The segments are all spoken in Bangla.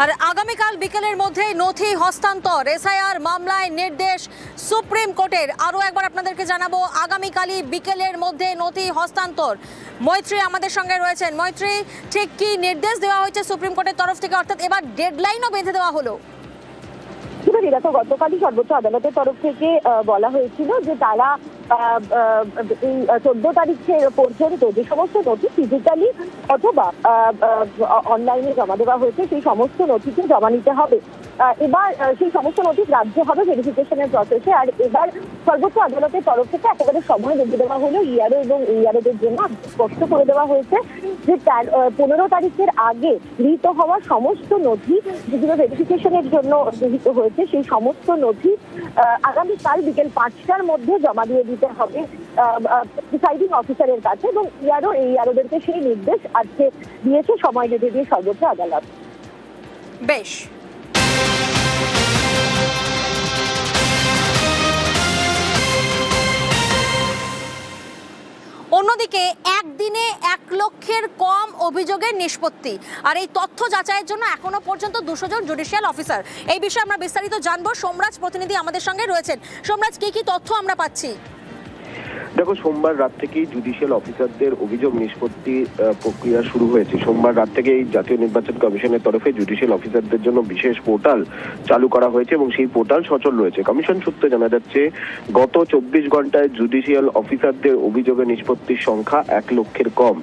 আর আগামীকাল বিকেলের মধ্যে নথি হস্তান্তর এসআইআর মামলায় নির্দেশ সুপ্রিম কোর্টের। আরও একবার আপনাদেরকে জানাবো, আগামীকালই বিকেলের মধ্যে নথি হস্তান্তর। মৈত্রী আমাদের সঙ্গে রয়েছেন। মৈত্রী, ঠিক কি নির্দেশ দেওয়া হয়েছে সুপ্রিম কোর্টের তরফ থেকে, অর্থাৎ এবার ডেডলাইনও বেঁধে দেওয়া হলো? এটা তো গতকালই সর্বোচ্চ আদালতের তরফ থেকে বলা হয়েছিল যে তারা এই 14 তারিখের পর্যন্ত যে সমস্ত নথি ফিজিক্যালি অথবা অনলাইনে জমা দেওয়া হয়েছে সেই সমস্ত নথিকে জমা নিতে হবে। এবার সেই সমস্ত নথি গ্রাহ্য হবে ভেরিফিকেশনের প্রসেসে। আর এবার সর্বোচ্চ আদালতের তরফ থেকে একেবারে সময় বেঁধে দেওয়া হলো ইআরও এবং ইআরওদের জন্য। স্পষ্ট করে দেওয়া হয়েছে যে 15 তারিখের আগে গৃহীত হওয়া সমস্ত নথি যেগুলো ভেরিফিকেশনের জন্য গৃহীত হয়েছে সেই সমস্ত নথি আগামীকাল বিকেল 5টার মধ্যে জমা দিয়ে দিতে হবে প্রিসাইডিং অফিসারের কাছে। এবং ইআরওদেরকে সেই নির্দেশ আজকে দিয়েছে সময় বেঁধে দিয়ে সর্বোচ্চ আদালত। বেশ, অন্যদিকে একদিনে 1 লক্ষের কম অভিযোগের নিষ্পত্তি, আর এই তথ্য যাচাইয়ের জন্য এখনো পর্যন্ত 200 জন জুডিশিয়াল অফিসার। এই বিষয়ে আমরা বিস্তারিত জানবো। সোমরাজ প্রতিনিধি আমাদের সঙ্গে রয়েছেন। সোমরাজ, কি তথ্য আমরা পাচ্ছি? দেখো, সোমবার রাত থেকেই জুডিশিয়াল অফিসারদের অভিযোগ নিষ্পত্তি প্রক্রিয়া শুরু হয়েছে। সোমবার রাত থেকে এই জাতীয় নির্বাচন কমিশনের তরফে জুডিশিয়াল অফিসারদের জন্য বিশেষ পোর্টাল চালু করা হয়েছে এবং সেই পোর্টাল সচল রয়েছে। কমিশন সূত্রে জানা যাচ্ছে গত 24 ঘন্টায় জুডিশিয়াল অফিসারদের অভিযোগের নিষ্পত্তির সংখ্যা 1 লক্ষের কম।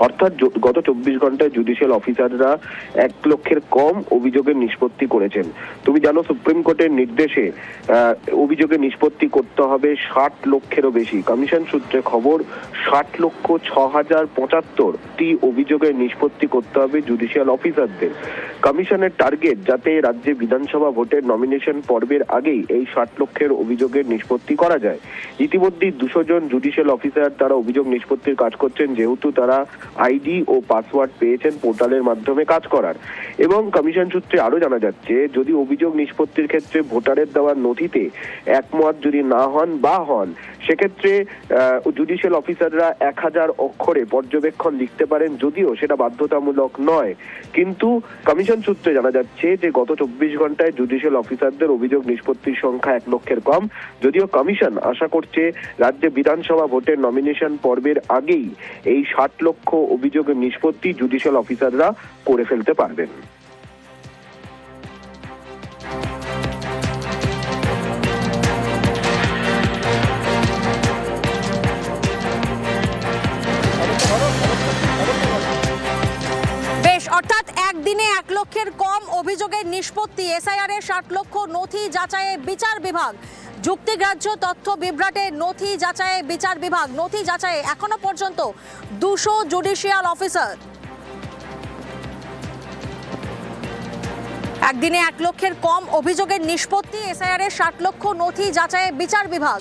অর্থাৎ গত 24 ঘন্টায় জুডিশিয়াল অফিসাররা 1 লক্ষের কম অভিযোগের নিষ্পত্তি করেছেন। তুমি জানো, সুপ্রিম কোর্টের নির্দেশে অভিযোগের নিষ্পত্তি করতে হবে 60 লক্ষেরও বেশি। কমিশন সূত্রে খবর, 60,06,075টি অভিযোগের নিষ্পত্তি করতে হবে জুডিশিয়াল অফিসারদের। কমিশনের টার্গেট যাতে রাজ্যে বিধানসভা ভোটের নমিনেশন পর্বের আগেই এই 60 লক্ষের অভিযোগের নিষ্পত্তি করা যায়। ইতিমধ্যেই 200 জন জুডিশিয়াল অফিসার তারা অভিযোগ নিষ্পত্তির কাজ করছেন, যেহেতু তারা আইডি ও পাসওয়ার্ড পেয়েছেন পোর্টালের মাধ্যমে কাজ করার। এবং কমিশন সূত্রে আরো জানা যাচ্ছে, যদি অভিযোগ নিষ্পত্তির ক্ষেত্রে ভোটারের দেওয়া নথিতে একমত যদি না হন বা হন, সেক্ষেত্রে জুডিশিয়াল অফিসাররা 1000 অক্ষরে পর্যবেক্ষণ লিখতে পারেন, যদিও সেটা বাধ্যতামূলক নয়। কিন্তু কমিশন সূত্রে জানা যাচ্ছে যে গত 24 ঘন্টায় জুডিশিয়াল অফিসারদের অভিযোগ নিষ্পত্তির সংখ্যা 1 লক্ষের কম। যদিও কমিশন আশা করছে রাজ্যে বিধানসভা ভোটের নমিনেশন পর্বের আগেই এই 60 লক্ষ অভিযোগের নিষ্পত্তি জুডিশিয়াল অফিসাররা করে ফেলতে পারবেন। অর্থাৎ একদিনে 1 লক্ষের কম অভিযোগের নিষ্পত্তি, এসআইআর এর 60 লক্ষ নথি যাচাইয়ে বিচার বিভাগ, যুক্তিগ্রাহ্য তথ্য বিভ্রাটে নথি যাচাইয়ে বিচার বিভাগ, নথি যাচাইয়ে এখনো পর্যন্ত 200 জুডিশিয়াল অফিসার। একদিনে 1 লক্ষের কম অভিযোগের নিষ্পত্তি, এসআইআর এর 60 লক্ষ নথি যাচাইয়ে বিচার বিভাগ।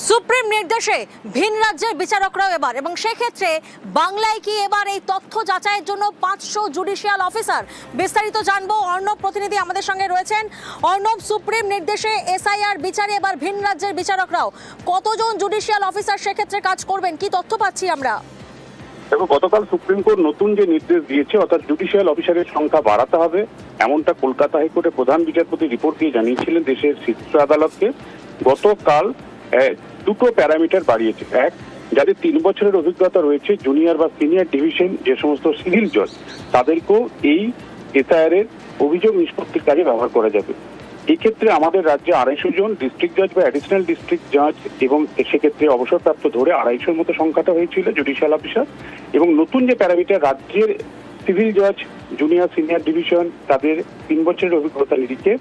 সুপ্রিম নির্দেশে ভিন রাজ্যের বিচারকরাও এবার, এবং সেক্ষেত্রে বাংলায় কি এবার এই তথ্য যাচাইয়ের জন্য 500 জুডিশিয়াল অফিসার? বিস্তারিত জানবো। অর্ণব প্রতিনিধি আমাদের সঙ্গে রয়েছেন। অর্ণব, সুপ্রিম নির্দেশে এসআইআর বিচারে এবার ভিন রাজ্যের বিচারকরাও, কতজন জুডিশিয়াল অফিসার সেক্ষেত্রে কাজ করবেন, কি তথ্য পাচ্ছি আমরা? দেখো, গতকাল সুপ্রিম কোর্ট নতুন যে নির্দেশ দিয়েছে, অর্থাৎ জুডিশিয়াল অফিসারের সংখ্যা বাড়াতে হবে, এমনটা কলকাতা হাইকোর্টের প্রধান বিচারপতি রিপোর্ট দিয়ে জানিয়েছিলেন দেশের শীর্ষ আদালতকে। গতকাল দুটো প্যারামিটার বাড়িয়েছে। এক, যাদের 3 বছরের অভিজ্ঞতা রয়েছে, জুনিয়র বা সিনিয়র ডিভিশন যে সমস্ত সিভিল জজ, তাদেরকেও এই এসআইআর এর অভিযোগ নিষ্পত্তির কাজে ব্যবহার করা যাবে। এই ক্ষেত্রে আমাদের রাজ্যে 250 জন ডিস্ট্রিক্ট জাজ বা অ্যাডিশনাল ডিস্ট্রিক্ট জাজ, এবং সেক্ষেত্রে অবসরপ্রাপ্ত ধরে 250 মতো সংখ্যাটা হয়েছিল জুডিশিয়াল অফিসার। এবং নতুন যে প্যারামিটার, রাজ্যের সিভিল জজ জুনিয়র সিনিয়র ডিভিশন তাদের 3 বছরের অভিজ্ঞতা নিরিখে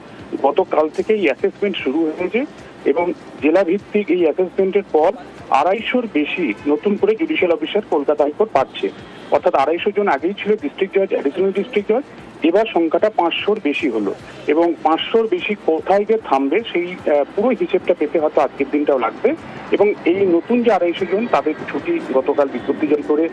গতকাল থেকে এই অ্যাসেসমেন্ট শুরু হয়েছে এবং জেলা ভিত্তিক এই অ্যাসেসমেন্টের পর 250-র বেশি নতুন করে জুডিশিয়াল অফিসার কলকাতা হাইকোর্ট পাচ্ছে। অর্থাৎ 250 জন আগেই ছিল ডিস্ট্রিক্ট জজ, অ্যাডিশনাল ডিস্ট্রিক্ট জজ, এবার সংখ্যাটা 500-র বেশি হলো এবং 500-র বেশি কোথায় গিয়ে থামবে সেই পুরো হিসেবটা পেতে হয়তো আজকের দিনটাও লাগবে। এবং এই নতুন যে 250 জন তাদের ছুটি গতকাল বিজ্ঞপ্তি জারি করে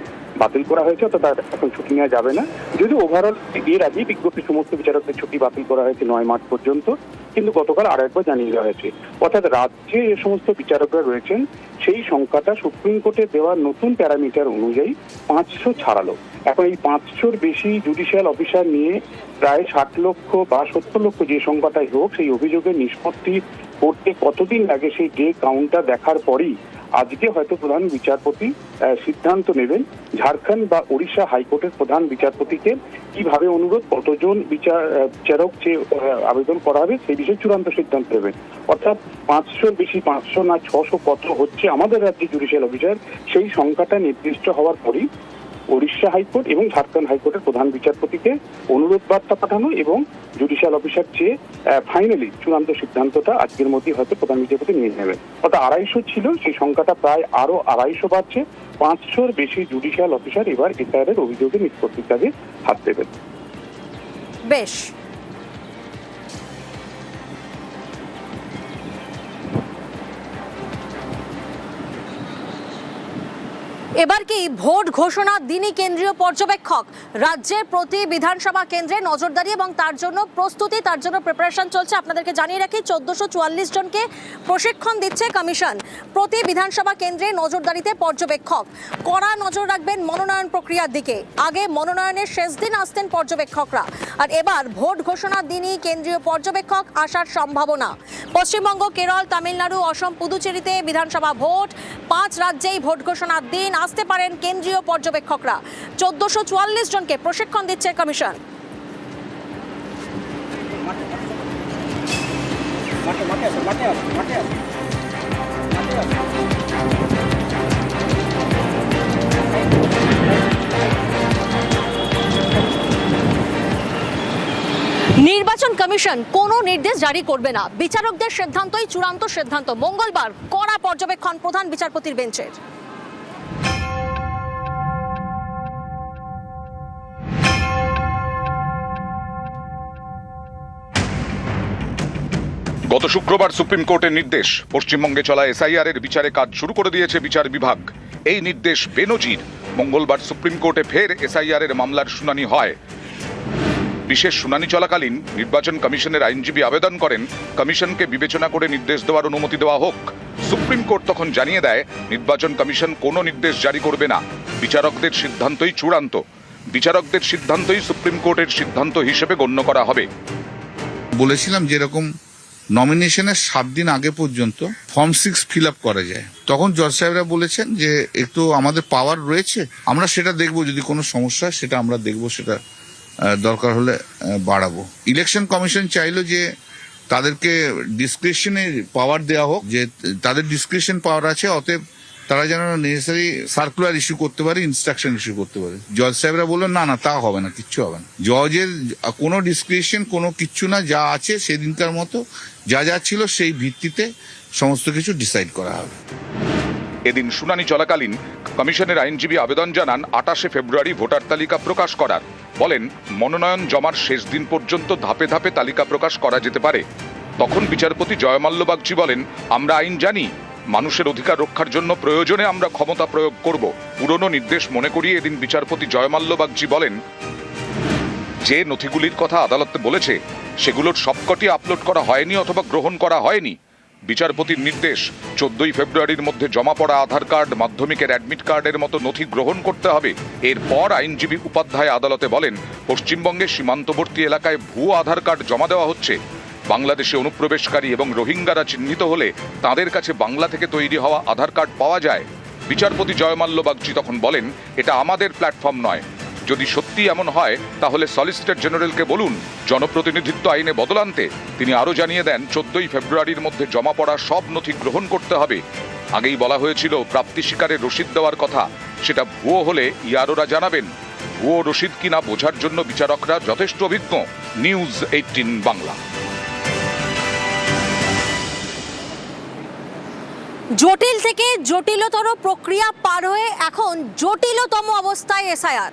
বাতিল করা হয়েছে, অর্থাৎ তার এখন ছুটি নেওয়া যাবে না। যদি ওভারঅল এর আগেই বিজ্ঞপ্তি সমস্ত বিচারকদের ছুটি বাতিল করা হয়েছে 9 মার্চ পর্যন্ত, কিন্তু গতকাল আরেকবার জানিয়ে দেওয়া হয়েছে। অর্থাৎ রাজ্যে যে সমস্ত বিচারকরা রয়েছেন সেই সংখ্যাটা সুপ্রিম কোর্টে দেওয়া নতুন প্যারামিটার অনুযায়ী 500 ছাড়ালো। এখন এই 500-র বেশি জুডিশিয়াল অফিসার নিয়ে প্রায় 60 লক্ষ বা 70 লক্ষ যে সংখ্যাটাই হোক সেই অভিযোগের নিষ্পত্তি করতে কতদিন লাগে সেই ডে কাউন্টটা দেখার পরেই আজকে হয়তো প্রধান বিচারপতি সিদ্ধান্ত নেবেন ঝাড়খণ্ড বা ওড়িশা হাইকোর্টের প্রধান বিচারপতিকে কিভাবে অনুরোধ, কতজন বিচারক যে আবেদন করা হবে সেই বিষয়ে চূড়ান্ত সিদ্ধান্ত নেবেন। অর্থাৎ 500-র বেশি, 500 না 600 কত হচ্ছে আমাদের রাজ্যে জুডিশিয়াল অফিসার, সেই সংখ্যাটা নির্দিষ্ট হওয়ার পরই ওড়িশা হাইকোর্ট এবং ঝাড়খণ্ড হাইকোর্টের প্রধান বিচারপতিকে অনুরোধ বার্তা পাঠানো এবং জুডিশিয়াল অফিসার চেয়ে ফাইনালি চূড়ান্ত সিদ্ধান্তটা আজকের মধ্যে হয়তো প্রধান বিচারপতি নিয়ে নেবেন। অর্থাৎ 250 ছিল, সেই সংখ্যাটা প্রায় আরো 250 বাড়ছে। 500-র বেশি জুডিশিয়াল অফিসার এবার এসআইআর অভিযোগে নিষ্পত্তির কাজে হাত দেবেন। বেশ, এবার কি ভোট ঘোষণার দিনই কেন্দ্রীয় পর্যবেক্ষক রাজ্যের প্রতি বিধানসভা কেন্দ্রে নজরদারি এবং তার জন্য প্রস্তুতি, তার জন্য প্রিপারেশন চলছে। আপনাদেরকে জানিয়ে রাখি 1444 জনকে প্রশিক্ষণ দিচ্ছে কমিশন। প্রতি বিধানসভা কেন্দ্রে নজরদারিতে পর্যবেক্ষক, কড়া নজর রাখবেন মনোনয়ন প্রক্রিয়ার দিকে। আগে মনোনয়নের শেষ দিন আসতেন পর্যবেক্ষকরা, আর এবার ভোট ঘোষণার দিনই কেন্দ্রীয় পর্যবেক্ষক আসার সম্ভাবনা। পশ্চিমবঙ্গ, কেরল, তামিলনাড়ু, অসম, পুদুচেরিতে বিধানসভা ভোট, 5 রাজ্যেই ভোট ঘোষণার দিন আসতে পারেন কেন্দ্রীয় পর্যবেক্ষকরা। 1444 জনকে প্রশিক্ষণ দিচ্ছে কমিশন। নির্বাচন কমিশন কোনো নির্দেশ জারি করবে না, বিচারকদের সিদ্ধান্তই চূড়ান্ত সিদ্ধান্ত। মঙ্গলবার কড়া পর্যবেক্ষণ প্রধান বিচারপতির বেঞ্চের। গত শুক্রবার সুপ্রিম কোর্টের নির্দেশ, পশ্চিমবঙ্গে চলা এসআইআর এর বিচারে কাজ শুরু করে দিয়েছে বিচার বিভাগ। এই নির্দেশ বেনজির। মঙ্গলবার সুপ্রিম কোর্টে ফের এসআইআর এর মামলার শুনানি হয়। বিশেষ শুনানি চলাকালীন নির্বাচন কমিশনের আইনজীবী আবেদন করেন কমিশনকে বিবেচনা করে নির্দেশ দেওয়ার অনুমতি দেওয়া হোক। সুপ্রিম কোর্ট তখন জানিয়ে দেয় নির্বাচন কমিশন কোনো নির্দেশ জারি করবে না, বিচারকদের সিদ্ধান্তই চূড়ান্ত। বিচারকদের সিদ্ধান্তই সুপ্রিম কোর্টের সিদ্ধান্ত হিসেবে গণ্য করা হবে। বলেছিলাম যেরকম নমিনেশনের 7 দিন আগে পর্যন্ত ফর্ম 6 ফিল আপ করা যায়, তখন জজ সাহেবরা বলেছেন যে একটু আমাদের পাওয়ার রয়েছে, আমরা সেটা দেখবো, যদি কোনো সমস্যা সেটা আমরা দেখবো, সেটা দরকার হলে বাড়াবো। ইলেকশন কমিশন চাইলো যে তাদেরকে ডিসক্রিপশনের পাওয়ার দেওয়া হোক, যে তাদের ডিসক্রিপশন পাওয়ার আছে, অতএব তারা যেন নেসেসারি সার্কুলার ইস্যু করতে পারে, ইনস্ট্রাকশন ইস্যু করতে পারে। জজ সাহেবরা বললেন না না, তা হবে না, কিচ্ছু হবে না, জজের কোনো ডিসক্রিপশন কোনো কিচ্ছু না, যা আছে সেদিনকার মতো যা যা ছিল সেই ভিত্তিতে সমস্ত কিছু ডিসাইড করা হবে। এদিন শুনানি চলাকালীন কমিশনের আইনজীবী আবেদন জানান 28 ফেব্রুয়ারি ভোটার তালিকা প্রকাশ করার। বলেন মনোনয়ন জমার শেষ দিন পর্যন্ত ধাপে ধাপে তালিকা প্রকাশ করা যেতে পারে। তখন বিচারপতি জয়মাল্য বাগচি বলেন, আমরা আইন জানি, মানুষের অধিকার রক্ষার জন্য প্রয়োজনে আমরা ক্ষমতা প্রয়োগ করব। পুরনো নির্দেশ মনে করিয়ে এদিন বিচারপতি জয়মাল্য বাগচি বলেন, যে নথিগুলির কথা আদালতে বলেছে সেগুলোর সবকটি আপলোড করা হয়নি অথবা গ্রহণ করা হয়নি। বিচারপতির নির্দেশ 14 ফেব্রুয়ারির মধ্যে জমা পড়া আধার কার্ড, মাধ্যমিকের অ্যাডমিট কার্ডের মতো নথি গ্রহণ করতে হবে। এরপর আইনজীবী উপাধ্যায় আদালতে বলেন, পশ্চিমবঙ্গে সীমান্তবর্তী এলাকায় ভুয়ো আধার কার্ড জমা দেওয়া হচ্ছে। বাংলাদেশে অনুপ্রবেশকারী এবং রোহিঙ্গারা চিহ্নিত হলে তাদের কাছে বাংলা থেকে তৈরি হওয়া আধার কার্ড পাওয়া যায়। বিচারপতি জয়মাল্য বাগচি তখন বলেন, এটা আমাদের প্ল্যাটফর্ম নয়, যদি সত্যি এমন হয় তাহলে সলিসিটর জেনারেলকে বলুন জনপ্রতিনিধিত্ব আইনে বদল আনতে। তিনি আরও জানিয়ে দেন 14 ফেব্রুয়ারির মধ্যে জমা পড়া সব নথি গ্রহণ করতে হবে। আগেই বলা হয়েছিল প্রাপ্তি স্বীকারের রসিদ দেওয়ার কথা, সেটা ভুয়ো হলে ইয়ারোরা জানাবেন। ভুয়ো রসিদ কিনা বোঝার জন্য বিচারকরা যথেষ্ট অভিজ্ঞ। নিউজ 18 বাংলা। জটিল থেকে জটিলতর প্রক্রিয়া পার হয়ে এখন জটিলতম অবস্থায় এসআইআর।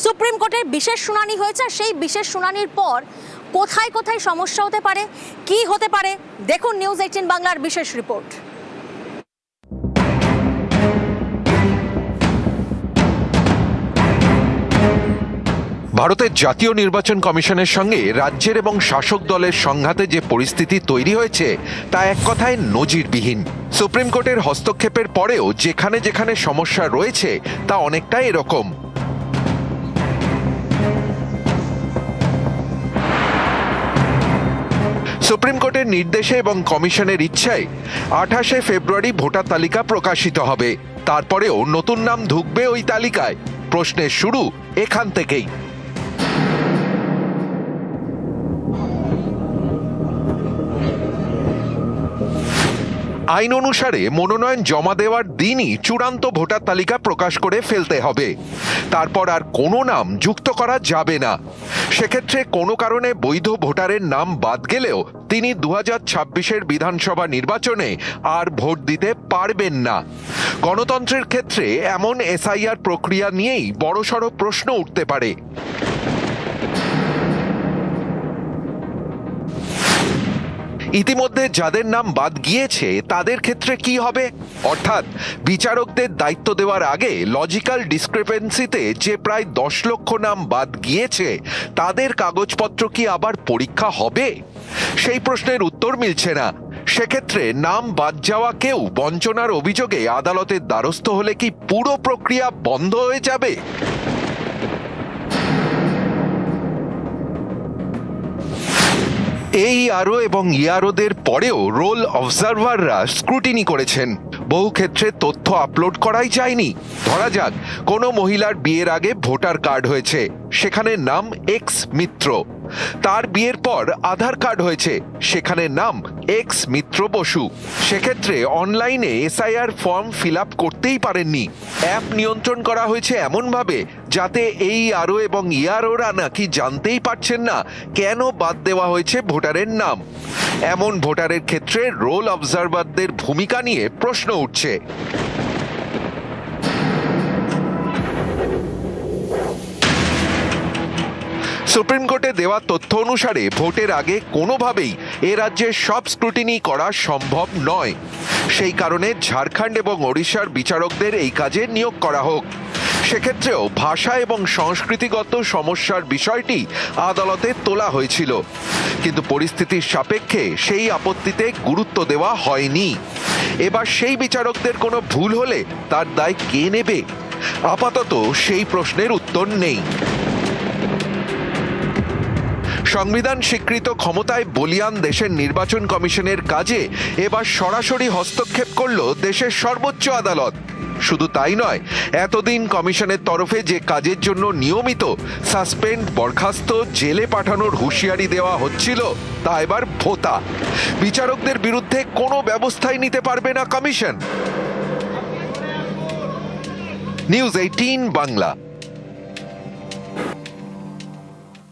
সুপ্রিম কোর্টের বিশেষ শুনানি হয়েছে, সেই বিশেষ শুনানির পর কোথায় কোথায় সমস্যা হতে পারে, কি হতে পারে, দেখুন নিউজ 18 বাংলার বিশেষ রিপোর্ট। ভারতের জাতীয় নির্বাচন কমিশনের সঙ্গে রাজ্যের এবং শাসক দলের সংঘাতে যে পরিস্থিতি তৈরি হয়েছে তা এক কথায় নজিরবিহীন। সুপ্রিম কোর্টের হস্তক্ষেপের পরেও যেখানে যেখানে সমস্যা রয়েছে তা অনেকটাই এরকম। সুপ্রিম কোর্টের নির্দেশে এবং কমিশনের ইচ্ছায় 28শে ফেব্রুয়ারি ভোটার তালিকা প্রকাশিত হবে। তারপরেও নতুন নাম ঢুকবে ওই তালিকায়। প্রশ্নের শুরু এখান থেকেই। আইন অনুসারে মনোনয়ন জমা দেওয়ার দিনই চূড়ান্ত ভোটার তালিকা প্রকাশ করে ফেলতে হবে। তারপর আর কোনো নাম যুক্ত করা যাবে না। সেক্ষেত্রে কোনো কারণে বৈধ ভোটারের নাম বাদ গেলেও তিনি 2026-এর বিধানসভা নির্বাচনে আর ভোট দিতে পারবেন না। গণতন্ত্রের ক্ষেত্রে এমন এসআইআর প্রক্রিয়া নিয়েই বড়সড় প্রশ্ন উঠতে পারে। ইতিমধ্যে যাদের নাম বাদ গিয়েছে তাদের ক্ষেত্রে কি হবে? অর্থাৎ বিচারকদের দায়িত্ব দেওয়ার আগে লজিক্যাল ডিসক্রিপেন্সিতে যে প্রায় 10 লক্ষ নাম বাদ গিয়েছে তাদের কাগজপত্র কি আবার পরীক্ষা হবে? সেই প্রশ্নের উত্তর মিলছে না। সেক্ষেত্রে নাম বাদ যাওয়া কেউ বঞ্চনার অভিযোগে আদালতের দ্বারস্থ হলে কি পুরো প্রক্রিয়া বন্ধ হয়ে যাবে? এই আরও এবং ইয়ারোদের পরেও রোল অবজারভাররা স্ক্রুটিনি করেছেন। বহু ক্ষেত্রে তথ্য আপলোড করাই যায়নি। ধরা যাক কোনো মহিলার বিয়ের আগে ভোটার কার্ড হয়েছে, সেখানে নাম এক্স মিত্র। তার বিয়ের পর আধার কার্ড হয়েছে, সেখানে নাম এক্স মিত্র বসু। সেক্ষেত্রে অনলাইনে এসআইআর ফর্ম ফিল আপ করতেই পারেননি। অ্যাপ নিয়ন্ত্রণ করা হয়েছে এমনভাবে যাতে এই আরও এবং ইয়ারোরা নাকি জানতেই পারছেন না কেন বাদ দেওয়া হয়েছে ভোটারের নাম। এমন ভোটারের ক্ষেত্রে রোল অবজারভারদের ভূমিকা নিয়ে প্রশ্ন উঠছে। সুপ্রিম কোর্টে দেওয়া তথ্য অনুসারে ভোটের আগে কোনোভাবেই এ রাজ্যে সব স্ক্রুটিনি করা সম্ভব নয়। সেই কারণে ঝাড়খণ্ড এবং ওড়িশার বিচারকদের এই কাজে নিয়োগ করা হোক। সেক্ষেত্রেও ভাষা এবং সংস্কৃতিগত সমস্যার বিষয়টি আদালতে তোলা হয়েছিল, কিন্তু পরিস্থিতির সাপেক্ষে সেই আপত্তিতে গুরুত্ব দেওয়া হয়নি। এবার সেই বিচারকদের কোনো ভুল হলে তার দায় কে নেবে? আপাতত সেই প্রশ্নের উত্তর নেই। সংবিধান স্বীকৃত ক্ষমতায় বলীয়ান দেশের নির্বাচন কমিশনের কাজে এবার সরাসরি হস্তক্ষেপ করল দেশের সর্বোচ্চ আদালত। শুধু তাই নয়, এতদিন কমিশনের তরফে যে কাজের জন্য নিয়মিত সাসপেন্ড, বরখাস্ত, জেলে পাঠানোর হুঁশিয়ারি দেওয়া হচ্ছিল তা এবার ভোতা। বিচারকদের বিরুদ্ধে কোনো ব্যবস্থাই নিতে পারবে না কমিশন। নিউজ 18 বাংলা।